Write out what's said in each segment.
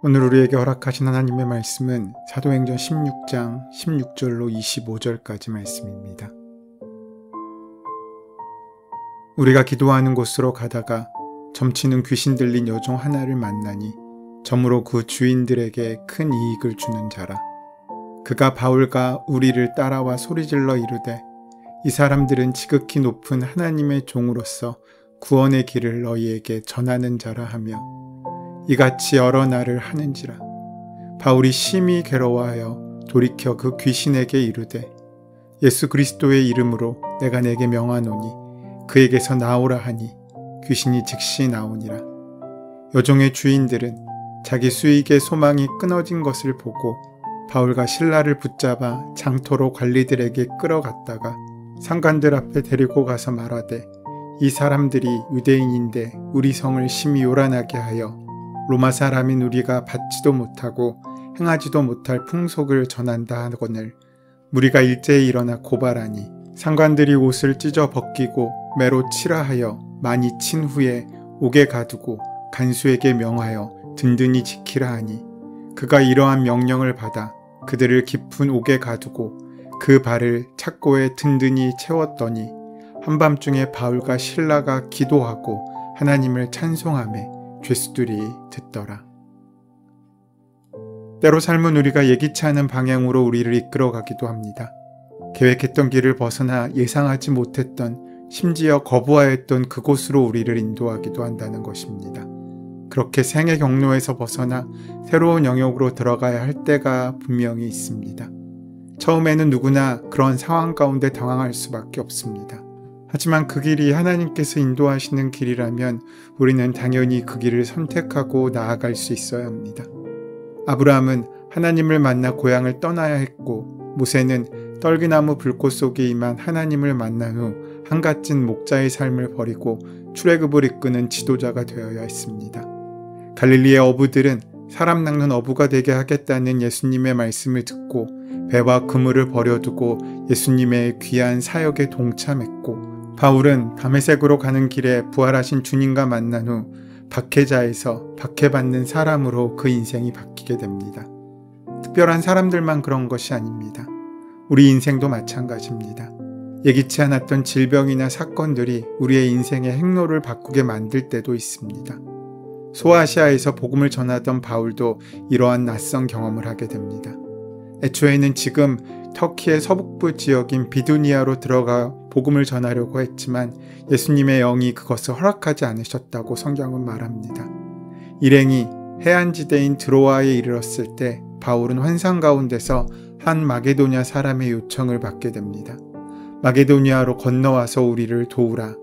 오늘 우리에게 허락하신 하나님의 말씀은 사도행전 16장 16절로 25절까지 말씀입니다. 우리가 기도하는 곳으로 가다가 점치는 귀신 들린 여종 하나를 만나니 점으로 그 주인들에게 큰 이익을 주는 자라. 그가 바울과 우리를 따라와 소리질러 이르되 이 사람들은 지극히 높은 하나님의 종으로서 구원의 길을 너희에게 전하는 자라 하며 이같이 여러 날을 하는지라. 바울이 심히 괴로워하여 돌이켜 그 귀신에게 이르되 예수 그리스도의 이름으로 내가 내게 명하노니 그에게서 나오라 하니 귀신이 즉시 나오니라. 여종의 주인들은 자기 수익의 소망이 끊어진 것을 보고 바울과 실라를 붙잡아 장터로 관리들에게 끌어갔다가 상관들 앞에 데리고 가서 말하되 이 사람들이 유대인인데 우리 성을 심히 요란하게 하여 로마 사람인 우리가 받지도 못하고 행하지도 못할 풍속을 전한다 하거늘 무리가 일제히 일어나 고발하니 상관들이 옷을 찢어 벗기고 매로 치라 하여 많이 친 후에 옥에 가두고 간수에게 명하여 든든히 지키라 하니 그가 이러한 명령을 받아 그들을 깊은 옥에 가두고 그 발을 착고에 든든히 채웠더니 한밤중에 바울과 실라가 기도하고 하나님을 찬송하며 죄수들이 듣더라. 때로 삶은 우리가 예기치 않은 방향으로 우리를 이끌어가기도 합니다. 계획했던 길을 벗어나 예상하지 못했던, 심지어 거부하였던 그곳으로 우리를 인도하기도 한다는 것입니다. 그렇게 생의 경로에서 벗어나 새로운 영역으로 들어가야 할 때가 분명히 있습니다. 처음에는 누구나 그런 상황 가운데 당황할 수밖에 없습니다. 하지만 그 길이 하나님께서 인도하시는 길이라면 우리는 당연히 그 길을 선택하고 나아갈 수 있어야 합니다. 아브라함은 하나님을 만나 고향을 떠나야 했고 모세는 떨기나무 불꽃 속에 임한 하나님을 만난 후 한갓진 목자의 삶을 버리고 출애굽을 이끄는 지도자가 되어야 했습니다. 갈릴리의 어부들은 사람 낚는 어부가 되게 하겠다는 예수님의 말씀을 듣고 배와 그물을 버려두고 예수님의 귀한 사역에 동참했고 바울은 다메섹으로 가는 길에 부활하신 주님과 만난 후 박해자에서 박해받는 사람으로 그 인생이 바뀌게 됩니다. 특별한 사람들만 그런 것이 아닙니다. 우리 인생도 마찬가지입니다. 예기치 않았던 질병이나 사건들이 우리의 인생의 행로를 바꾸게 만들 때도 있습니다. 소아시아에서 복음을 전하던 바울도 이러한 낯선 경험을 하게 됩니다. 애초에는 지금 터키의 서북부 지역인 비두니아로 들어가 복음을 전하려고 했지만 예수님의 영이 그것을 허락하지 않으셨다고 성경은 말합니다. 일행이 해안지대인 드로아에 이르렀을 때 바울은 환상 가운데서 한 마게도냐 사람의 요청을 받게 됩니다. 마게도냐로 건너와서 우리를 도우라.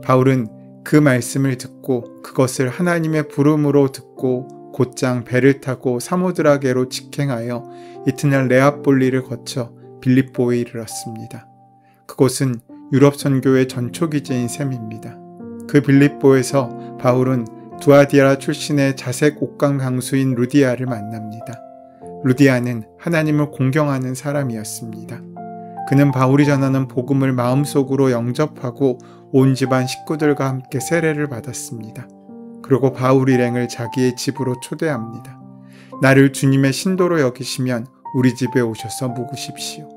바울은 그 말씀을 듣고 그것을 하나님의 부름으로 듣고 곧장 배를 타고 사모드라게로 직행하여 이튿날 레아폴리를 거쳐 빌립보에 이르렀습니다. 그곳은 유럽 선교의 전초기지인 셈입니다. 그 빌립보에서 바울은 두아디라 출신의 자색 옥강 강수인 루디아를 만납니다. 루디아는 하나님을 공경하는 사람이었습니다. 그는 바울이 전하는 복음을 마음속으로 영접하고 온 집안 식구들과 함께 세례를 받았습니다. 그리고 바울 일행을 자기의 집으로 초대합니다. 나를 주님의 신도로 여기시면 우리 집에 오셔서 묵으십시오.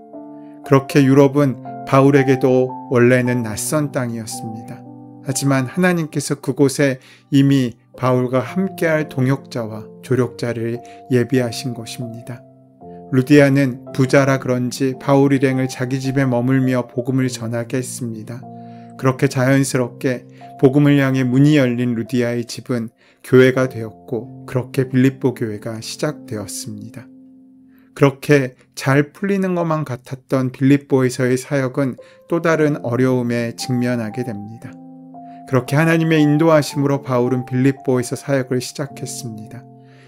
그렇게 유럽은 바울에게도 원래는 낯선 땅이었습니다. 하지만 하나님께서 그곳에 이미 바울과 함께할 동역자와 조력자를 예비하신 것입니다. 루디아는 부자라 그런지 바울 일행을 자기 집에 머물며 복음을 전하게 했습니다. 그렇게 자연스럽게 복음을 향해 문이 열린 루디아의 집은 교회가 되었고 그렇게 빌립보 교회가 시작되었습니다. 그렇게 잘 풀리는 것만 같았던 빌립보에서의 사역은 또 다른 어려움에 직면하게 됩니다. 그렇게 하나님의 인도하심으로 바울은 빌립보에서 사역을 시작했습니다.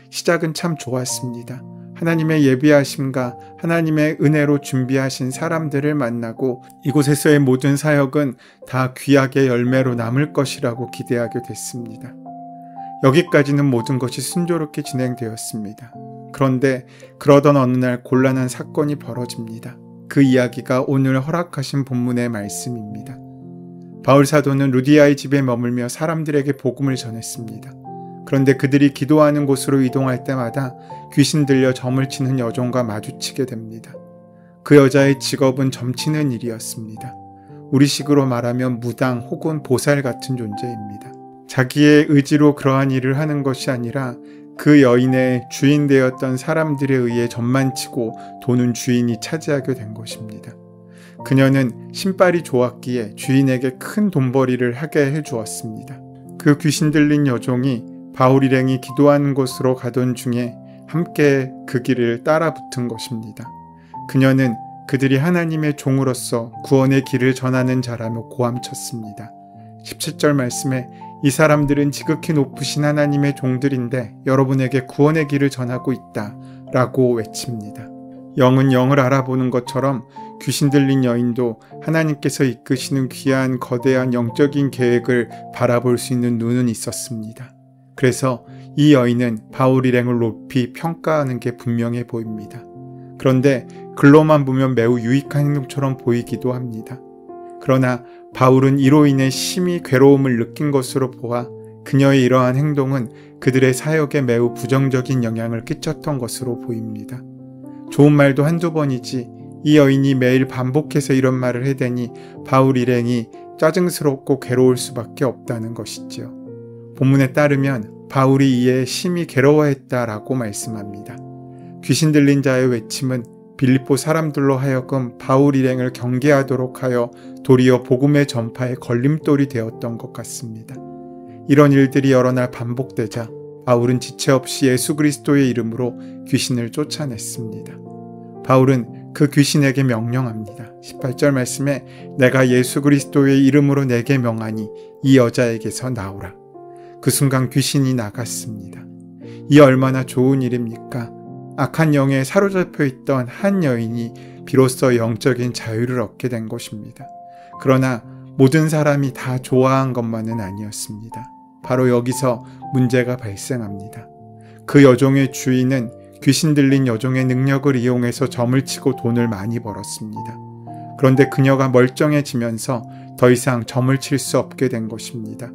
시작은 참 좋았습니다. 하나님의 예비하심과 하나님의 은혜로 준비하신 사람들을 만나고 이곳에서의 모든 사역은 다 귀하게 열매로 남을 것이라고 기대하게 됐습니다. 여기까지는 모든 것이 순조롭게 진행되었습니다. 그런데 그러던 어느 날 곤란한 사건이 벌어집니다. 그 이야기가 오늘 허락하신 본문의 말씀입니다. 바울 사도는 루디아의 집에 머물며 사람들에게 복음을 전했습니다. 그런데 그들이 기도하는 곳으로 이동할 때마다 귀신 들려 점을 치는 여종과 마주치게 됩니다. 그 여자의 직업은 점치는 일이었습니다. 우리식으로 말하면 무당 혹은 보살 같은 존재입니다. 자기의 의지로 그러한 일을 하는 것이 아니라 그 여인의 주인 되었던 사람들에 의해 점만 치고 돈은 주인이 차지하게 된 것입니다. 그녀는 신발이 좋았기에 주인에게 큰 돈벌이를 하게 해주었습니다. 그 귀신 들린 여종이 바울 일행이 기도하는 곳으로 가던 중에 함께 그 길을 따라 붙은 것입니다. 그녀는 그들이 하나님의 종으로서 구원의 길을 전하는 자라며 고함쳤습니다. 17절 말씀에 이 사람들은 지극히 높으신 하나님의 종들인데 여러분에게 구원의 길을 전하고 있다 라고 외칩니다. 영은 영을 알아보는 것처럼 귀신 들린 여인도 하나님께서 이끄시는 귀한 거대한 영적인 계획을 바라볼 수 있는 눈은 있었습니다. 그래서 이 여인은 바울 일행을 높이 평가하는 게 분명해 보입니다. 그런데 글로만 보면 매우 유익한 행동처럼 보이기도 합니다. 그러나 바울은 이로 인해 심히 괴로움을 느낀 것으로 보아 그녀의 이러한 행동은 그들의 사역에 매우 부정적인 영향을 끼쳤던 것으로 보입니다. 좋은 말도 한두 번이지 이 여인이 매일 반복해서 이런 말을 해대니 바울 일행이 짜증스럽고 괴로울 수밖에 없다는 것이지요. 본문에 따르면 바울이 이에 심히 괴로워했다라고 말씀합니다. 귀신 들린 자의 외침은 빌립보 사람들로 하여금 바울 일행을 경계하도록 하여 도리어 복음의 전파에 걸림돌이 되었던 것 같습니다. 이런 일들이 여러 날 반복되자 바울은 지체 없이 예수 그리스도의 이름으로 귀신을 쫓아냈습니다. 바울은 그 귀신에게 명령합니다. 18절 말씀에 내가 예수 그리스도의 이름으로 내게 명하니 이 여자에게서 나오라. 그 순간 귀신이 나갔습니다. 이 얼마나 좋은 일입니까? 악한 영에 사로잡혀 있던 한 여인이 비로소 영적인 자유를 얻게 된 것입니다. 그러나 모든 사람이 다 좋아한 것만은 아니었습니다. 바로 여기서 문제가 발생합니다. 그 여종의 주인은 귀신 들린 여종의 능력을 이용해서 점을 치고 돈을 많이 벌었습니다. 그런데 그녀가 멀쩡해지면서 더 이상 점을 칠 수 없게 된 것입니다.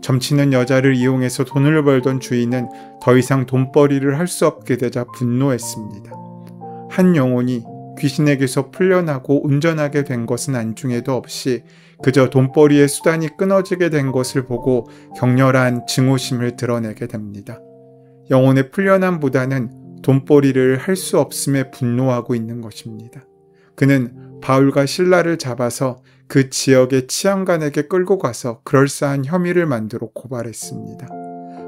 점치는 여자를 이용해서 돈을 벌던 주인은 더 이상 돈벌이를 할 수 없게 되자 분노했습니다. 한 영혼이 귀신에게서 풀려나고 온전하게 된 것은 안중에도 없이 그저 돈벌이의 수단이 끊어지게 된 것을 보고 격렬한 증오심을 드러내게 됩니다. 영혼의 풀려남보다는 돈벌이를 할 수 없음에 분노하고 있는 것입니다. 그는 바울과 실라를 잡아서 그 지역의 치안관에게 끌고 가서 그럴싸한 혐의를 만들어 고발했습니다.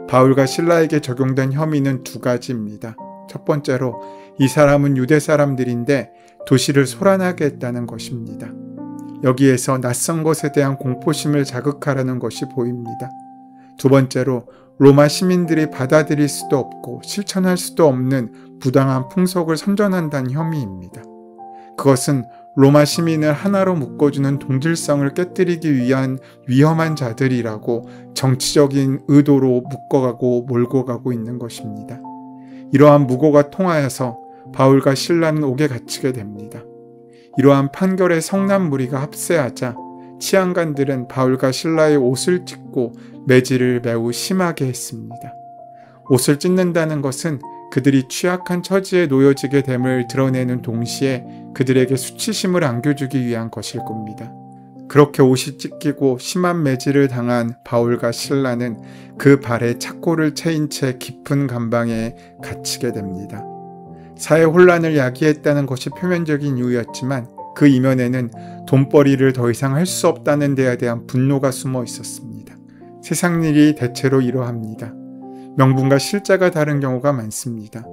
바울과 실라에게 적용된 혐의는 두 가지입니다. 첫 번째로 이 사람은 유대 사람들인데 도시를 소란하게 했다는 것입니다. 여기에서 낯선 것에 대한 공포심을 자극하라는 것이 보입니다. 두 번째로 로마 시민들이 받아들일 수도 없고 실천할 수도 없는 부당한 풍속을 선전한다는 혐의입니다. 그것은 로마 시민을 하나로 묶어주는 동질성을 깨뜨리기 위한 위험한 자들이라고 정치적인 의도로 묶어가고 몰고 가고 있는 것입니다. 이러한 무고가 통하여서 바울과 실라는 옥에 갇히게 됩니다. 이러한 판결에 성난 무리가 합세하자 치안관들은 바울과 실라의 옷을 찢고 매질을 매우 심하게 했습니다. 옷을 찢는다는 것은 그들이 취약한 처지에 놓여지게 됨을 드러내는 동시에 그들에게 수치심을 안겨주기 위한 것일 겁니다. 그렇게 옷이 찢기고 심한 매질을 당한 바울과 실라는 그 발에 착고를 채인 채 깊은 감방에 갇히게 됩니다. 사회 혼란을 야기했다는 것이 표면적인 이유였지만 그 이면에는 돈벌이를 더 이상 할 수 없다는 데에 대한 분노가 숨어 있었습니다. 세상 일이 대체로 이러합니다. 명분과 실제가 다른 경우가 많습니다.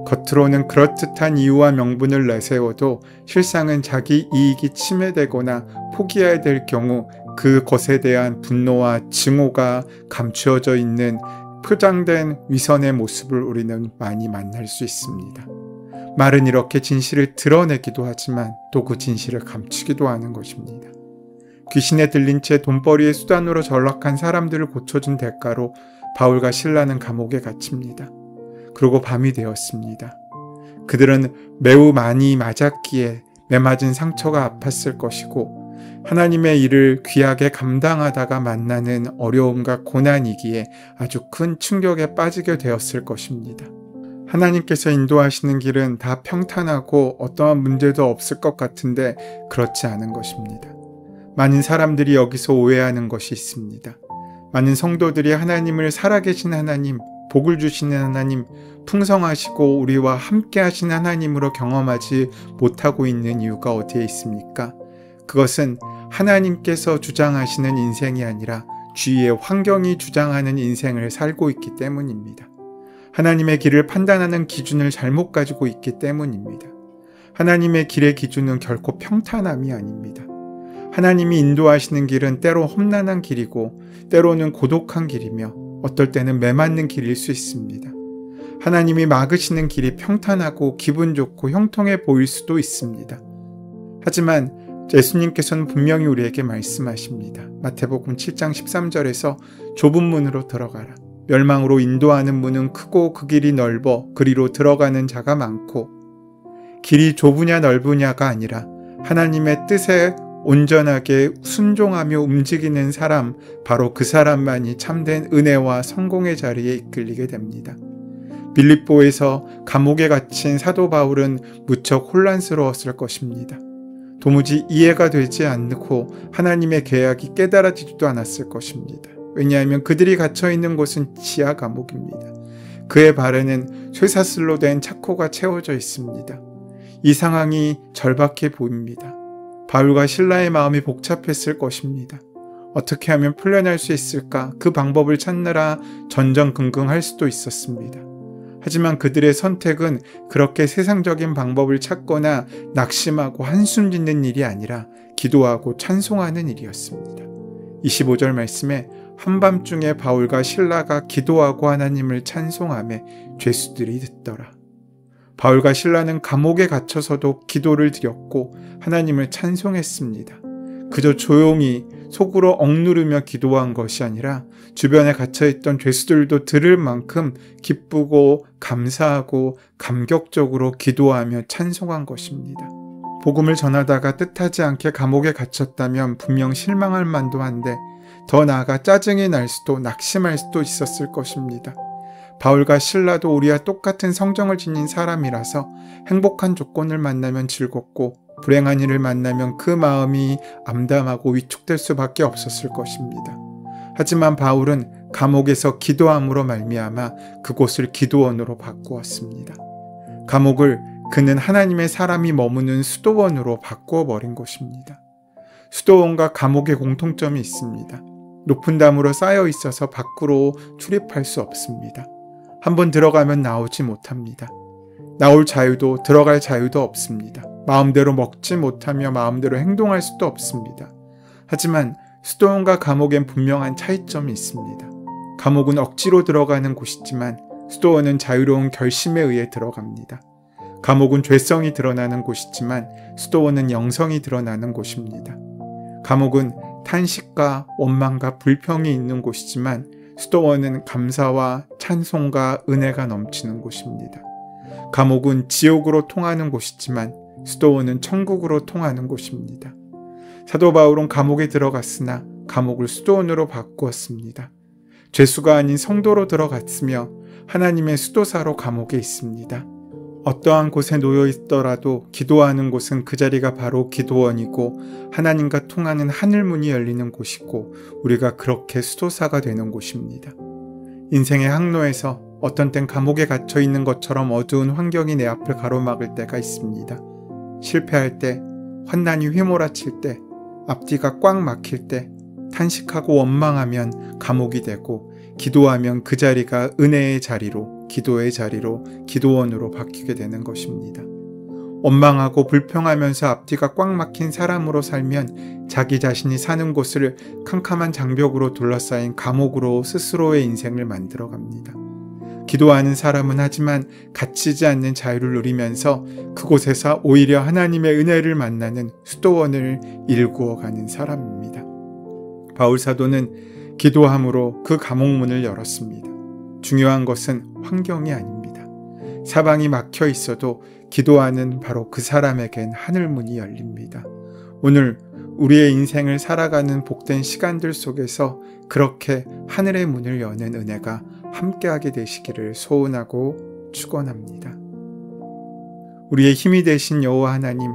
겉으로는 그럴듯한 이유와 명분을 내세워도 실상은 자기 이익이 침해되거나 포기해야 될 경우 그것에 대한 분노와 증오가 감추어져 있는 포장된 위선의 모습을 우리는 많이 만날 수 있습니다. 말은 이렇게 진실을 드러내기도 하지만 또 그 진실을 감추기도 하는 것입니다. 귀신에 들린 채 돈벌이의 수단으로 전락한 사람들을 고쳐준 대가로 바울과 실라는 감옥에 갇힙니다. 그리고 밤이 되었습니다. 그들은 매우 많이 맞았기에 매맞은 상처가 아팠을 것이고 하나님의 일을 귀하게 감당하다가 만나는 어려움과 고난이기에 아주 큰 충격에 빠지게 되었을 것입니다. 하나님께서 인도하시는 길은 다 평탄하고 어떠한 문제도 없을 것 같은데 그렇지 않은 것입니다. 많은 사람들이 여기서 오해하는 것이 있습니다. 많은 성도들이 하나님을 살아계신 하나님, 복을 주시는 하나님, 풍성하시고 우리와 함께 하신 하나님으로 경험하지 못하고 있는 이유가 어디에 있습니까? 그것은 하나님께서 주장하시는 인생이 아니라 주위의 환경이 주장하는 인생을 살고 있기 때문입니다. 하나님의 길을 판단하는 기준을 잘못 가지고 있기 때문입니다. 하나님의 길의 기준은 결코 평탄함이 아닙니다. 하나님이 인도하시는 길은 때로 험난한 길이고 때로는 고독한 길이며 어떨 때는 매맞는 길일 수 있습니다. 하나님이 막으시는 길이 평탄하고 기분 좋고 형통해 보일 수도 있습니다. 하지만 예수님께서는 분명히 우리에게 말씀하십니다. 마태복음 7장 13절에서 좁은 문으로 들어가라. 멸망으로 인도하는 문은 크고 그 길이 넓어 그리로 들어가는 자가 많고, 길이 좁으냐 넓으냐가 아니라 하나님의 뜻에 온전하게 순종하며 움직이는 사람, 바로 그 사람만이 참된 은혜와 성공의 자리에 이끌리게 됩니다. 빌립보에서 감옥에 갇힌 사도 바울은 무척 혼란스러웠을 것입니다. 도무지 이해가 되지 않고 하나님의 계약이 깨달아지지도 않았을 것입니다. 왜냐하면 그들이 갇혀있는 곳은 지하 감옥입니다. 그의 발에는 쇠사슬로 된 차코가 채워져 있습니다. 이 상황이 절박해 보입니다. 바울과 실라의 마음이 복잡했을 것입니다. 어떻게 하면 풀려날 수 있을까? 그 방법을 찾느라 전전긍긍할 수도 있었습니다. 하지만 그들의 선택은 그렇게 세상적인 방법을 찾거나 낙심하고 한숨 짓는 일이 아니라 기도하고 찬송하는 일이었습니다. 25절 말씀에 한밤중에 바울과 실라가 기도하고 하나님을 찬송하며 죄수들이 듣더라. 바울과 실라는 감옥에 갇혀서도 기도를 드렸고 하나님을 찬송했습니다. 그저 조용히 속으로 억누르며 기도한 것이 아니라 주변에 갇혀있던 죄수들도 들을 만큼 기쁘고 감사하고 감격적으로 기도하며 찬송한 것입니다. 복음을 전하다가 뜻하지 않게 감옥에 갇혔다면 분명 실망할 만도 한데 더 나아가 짜증이 날 수도 낙심할 수도 있었을 것입니다. 바울과 실라도 우리와 똑같은 성정을 지닌 사람이라서 행복한 조건을 만나면 즐겁고 불행한 일을 만나면 그 마음이 암담하고 위축될 수밖에 없었을 것입니다. 하지만 바울은 감옥에서 기도함으로 말미암아 그곳을 기도원으로 바꾸었습니다. 감옥을 그는 하나님의 사람이 머무는 수도원으로 바꾸어 버린 것입니다. 수도원과 감옥의 공통점이 있습니다. 높은 담으로 쌓여 있어서 밖으로 출입할 수 없습니다. 한번 들어가면 나오지 못합니다. 나올 자유도 들어갈 자유도 없습니다. 마음대로 먹지 못하며 마음대로 행동할 수도 없습니다. 하지만 수도원과 감옥엔 분명한 차이점이 있습니다. 감옥은 억지로 들어가는 곳이지만 수도원은 자유로운 결심에 의해 들어갑니다. 감옥은 죄성이 드러나는 곳이지만 수도원은 영성이 드러나는 곳입니다. 감옥은 탄식과 원망과 불평이 있는 곳이지만 수도원은 감사와 찬송과 은혜가 넘치는 곳입니다. 감옥은 지옥으로 통하는 곳이지만 수도원은 천국으로 통하는 곳입니다. 사도 바울은 감옥에 들어갔으나 감옥을 수도원으로 바꾸었습니다. 죄수가 아닌 성도로 들어갔으며 하나님의 수도사로 감옥에 있습니다. 어떠한 곳에 놓여 있더라도 기도하는 곳은 그 자리가 바로 기도원이고 하나님과 통하는 하늘문이 열리는 곳이고 우리가 그렇게 수도사가 되는 곳입니다. 인생의 항로에서 어떤 땐 감옥에 갇혀 있는 것처럼 어두운 환경이 내 앞을 가로막을 때가 있습니다. 실패할 때, 환난이 휘몰아칠 때, 앞뒤가 꽉 막힐 때, 탄식하고 원망하면 감옥이 되고 기도하면 그 자리가 은혜의 자리로, 기도의 자리로, 기도원으로 바뀌게 되는 것입니다. 원망하고 불평하면서 앞뒤가 꽉 막힌 사람으로 살면 자기 자신이 사는 곳을 캄캄한 장벽으로 둘러싸인 감옥으로 스스로의 인생을 만들어갑니다. 기도하는 사람은 하지만 갇히지 않는 자유를 누리면서 그곳에서 오히려 하나님의 은혜를 만나는 수도원을 일구어가는 사람입니다. 바울 사도는 기도함으로 그 감옥문을 열었습니다. 중요한 것은 환경이 아닙니다. 사방이 막혀 있어도 기도하는 바로 그 사람에겐 하늘문이 열립니다. 오늘 우리의 인생을 살아가는 복된 시간들 속에서 그렇게 하늘의 문을 여는 은혜가 함께하게 되시기를 소원하고 축원합니다. 우리의 힘이 되신 여호와 하나님,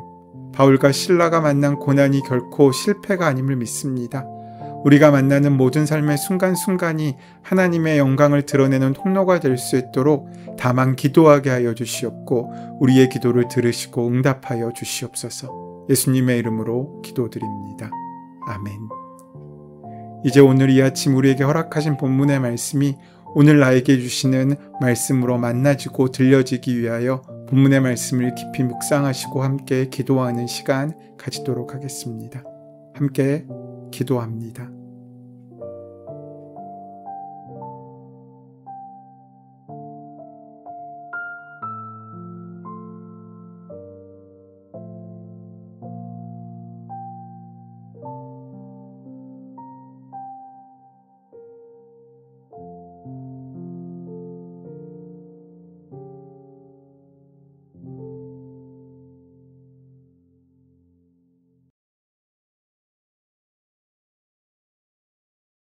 바울과 실라가 만난 고난이 결코 실패가 아님을 믿습니다. 우리가 만나는 모든 삶의 순간순간이 하나님의 영광을 드러내는 통로가 될 수 있도록 다만 기도하게 하여 주시옵고 우리의 기도를 들으시고 응답하여 주시옵소서. 예수님의 이름으로 기도드립니다. 아멘. 이제 오늘 이 아침 우리에게 허락하신 본문의 말씀이 오늘 나에게 주시는 말씀으로 만나지고 들려지기 위하여 본문의 말씀을 깊이 묵상하시고 함께 기도하는 시간 가지도록 하겠습니다. 함께 기도합니다.